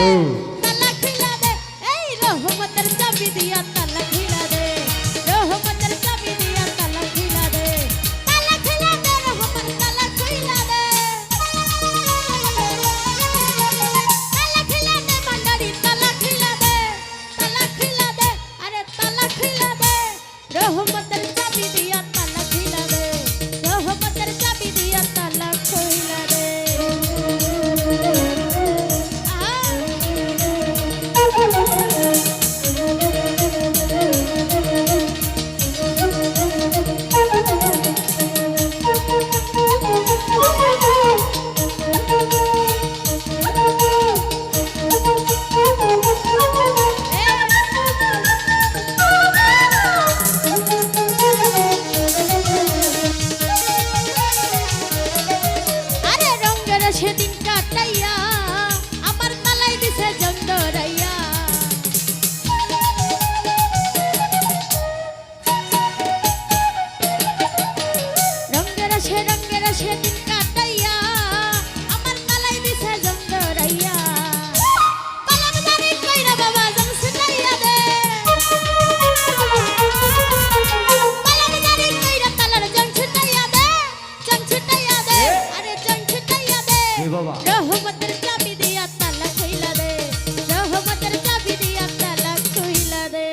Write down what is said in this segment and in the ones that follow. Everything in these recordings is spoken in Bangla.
তালা খুইলা দে এই রহমতের চাবি দিয়া তালা খুইলা দে রহমতের চাবি দিয়া তালা খুইলা দে রহমত তালা খুইলা দে ভান্ডারি তালা খুইলা দে আরে তালা খুইলা দে রহমতের চাবি দিয়া তালা খুইলা দে রহমতের চাবি দিয়া তালা খুইলা দে সেদিন কাটাইয়া আমার তালাই দিছে জন্দরাইয়া রঙের সেদিন কাটাইয়া আমার তালাই দিছে জন্দরাইয়া কলম জারি কইরা বাবা জং ছিটাইয়া দে কলম জারি কইরা তালার জং ছিটাইয়া দে আরে জং ছিটাইয়া দে রহমতের চাবি দিয়া তালা খুইলা দে রহমতের চাবি দিয়া তালা খুইলা দে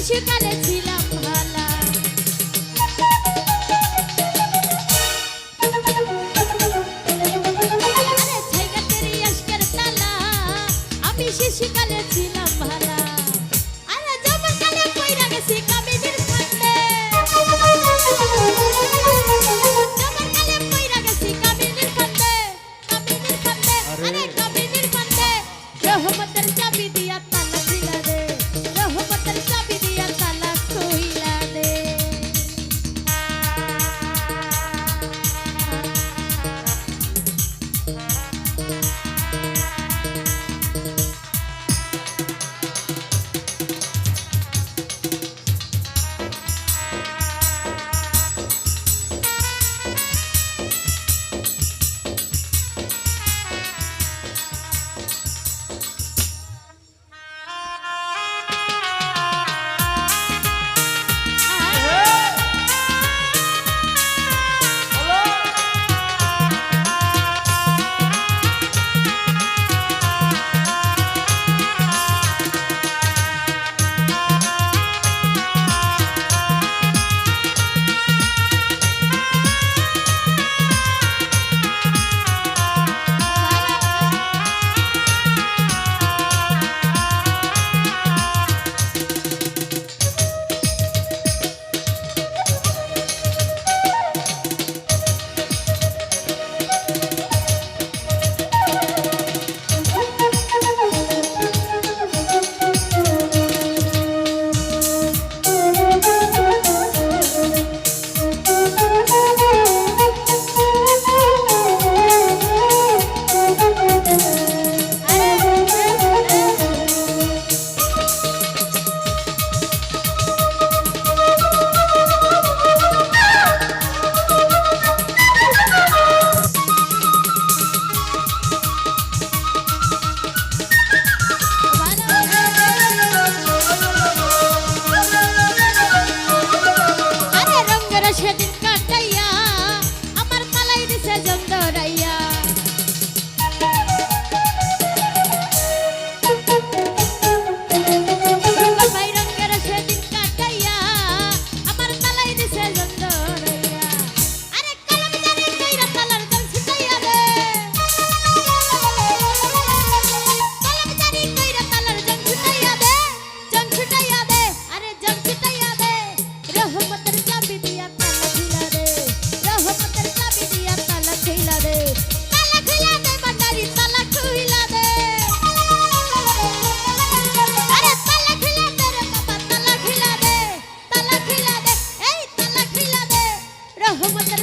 শিশুকালে ছিলাম ভালা। আরে ছাইগা তেরি আশকের তালা, আমি শিশুকালে ছিলাম ভালা। আরে যৌবনকালে পইরা গেছি কামিনীর ফান্দে, যৌবনকালে পইরা গেছি কামিনীর ফান্দে, কামিনীর ফান্দে, আরে কামিনীর ফান্দে। রহমতের চাবি দিয়া তালা খুইলা দে, রহমতের চাবি দিয়া তালা খুইলা দে। সেদিন কাটাইয়া আমার পালাই দিছে জন্দরাইয়া। ভাই রঙের সেদিন কাটাইয়া আমার পালাই দিছে জন্দরাইয়া। আরে কলম জানি কইরা তালার জং ছিটাইয়া দে, কলম জানি কইরা তালার জং ছিটাইয়া দে, জং ছিটাইয়া দে, আরে জং ছিটাইয়া দে। রহমতের চাবি দিয়া তালা খুইলা দে, রহমতের চাবি দিয়া তালা খুইলা দে, তালা খুইলা দে বান্দারি তালা খুইলা দে। আরে তালা খুইলা দে রে বাবা তালা খুইলা দে, তালা খুইলা দে, এই তালা খুইলা দে। রহমতের